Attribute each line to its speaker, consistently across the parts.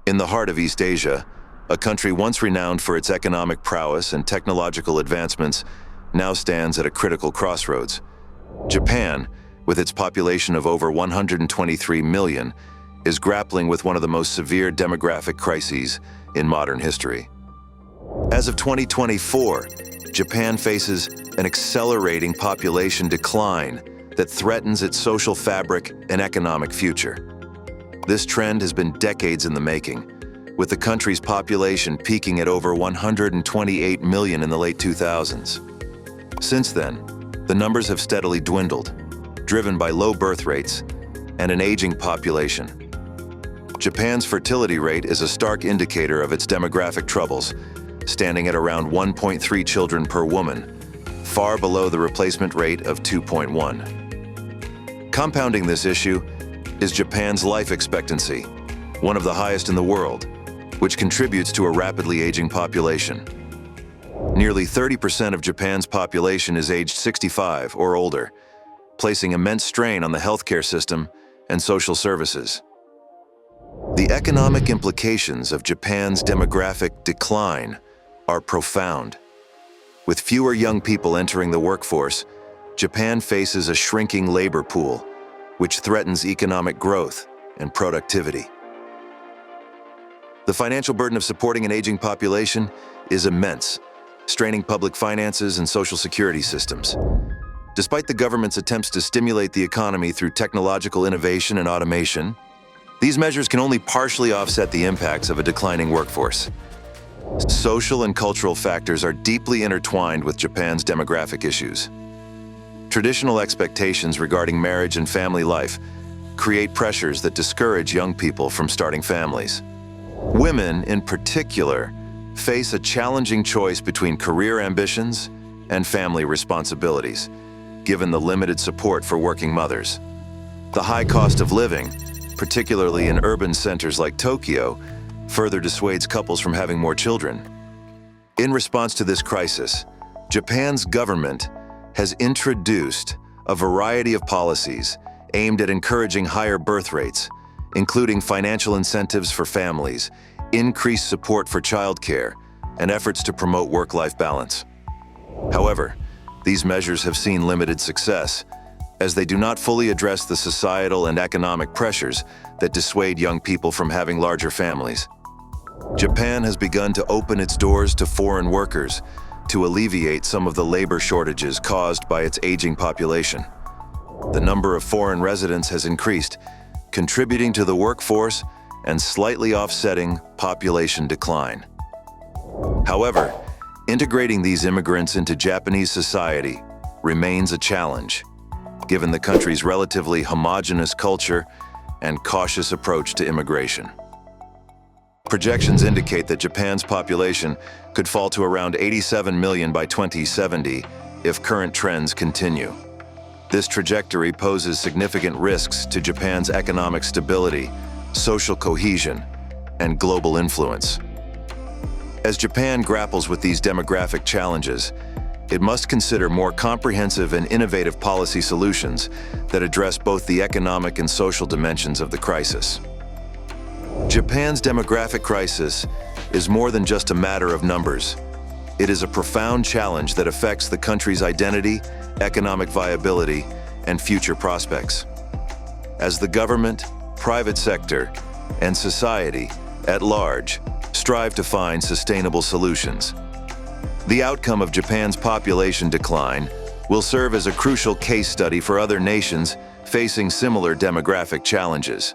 Speaker 1: In the heart of East Asia, a country once renowned for its economic prowess and technological advancements now stands at a critical crossroads. Japan, with its population of over 123 million, is grappling with one of the most severe demographic crises in modern history. As of 2024, Japan faces an accelerating population decline that threatens its social fabric and economic future. This trend has been decades in the making, with the country's population peaking at over 128 million in the late 2000s. Since then, the numbers have steadily dwindled, driven by low birth rates and an aging population. Japan's fertility rate is a stark indicator of its demographic troubles, standing at around 1.3 children per woman, far below the replacement rate of 2.1. Compounding this issue is Japan's life expectancy, one of the highest in the world, which contributes to a rapidly aging population. Nearly 30% of Japan's population is aged 65 or older, placing immense strain on the healthcare system and social services. The economic implications of Japan's demographic decline are profound. With fewer young people entering the workforce, Japan faces a shrinking labor pool, which threatens economic growth and productivity. The financial burden of supporting an aging population is immense, straining public finances and social security systems. Despite the government's attempts to stimulate the economy through technological innovation and automation, these measures can only partially offset the impacts of a declining workforce. Social and cultural factors are deeply intertwined with Japan's demographic issues. Traditional expectations regarding marriage and family life create pressures that discourage young people from starting families. Women, in particular, face a challenging choice between career ambitions and family responsibilities, given the limited support for working mothers. The high cost of living, particularly in urban centers like Tokyo, further dissuades couples from having more children. In response to this crisis, Japan's government has introduced a variety of policies aimed at encouraging higher birth rates, including financial incentives for families, increased support for childcare, and efforts to promote work-life balance. However, these measures have seen limited success, as they do not fully address the societal and economic pressures that dissuade young people from having larger families. Japan has begun to open its doors to foreign workers to alleviate some of the labor shortages caused by its aging population. The number of foreign residents has increased, contributing to the workforce and slightly offsetting population decline. However, integrating these immigrants into Japanese society remains a challenge, given the country's relatively homogeneous culture and cautious approach to immigration. Projections indicate that Japan's population could fall to around 87 million by 2070 if current trends continue. This trajectory poses significant risks to Japan's economic stability, social cohesion, and global influence. As Japan grapples with these demographic challenges, it must consider more comprehensive and innovative policy solutions that address both the economic and social dimensions of the crisis. Japan's demographic crisis is more than just a matter of numbers. It is a profound challenge that affects the country's identity, economic viability, and future prospects. As the government, private sector, and society at large strive to find sustainable solutions, the outcome of Japan's population decline will serve as a crucial case study for other nations facing similar demographic challenges.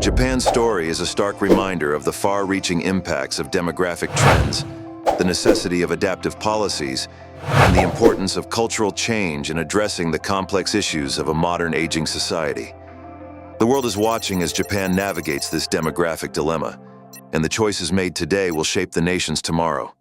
Speaker 1: Japan's story is a stark reminder of the far-reaching impacts of demographic trends, the necessity of adaptive policies, and the importance of cultural change in addressing the complex issues of a modern aging society. The world is watching as Japan navigates this demographic dilemma, and the choices made today will shape the nation's tomorrow.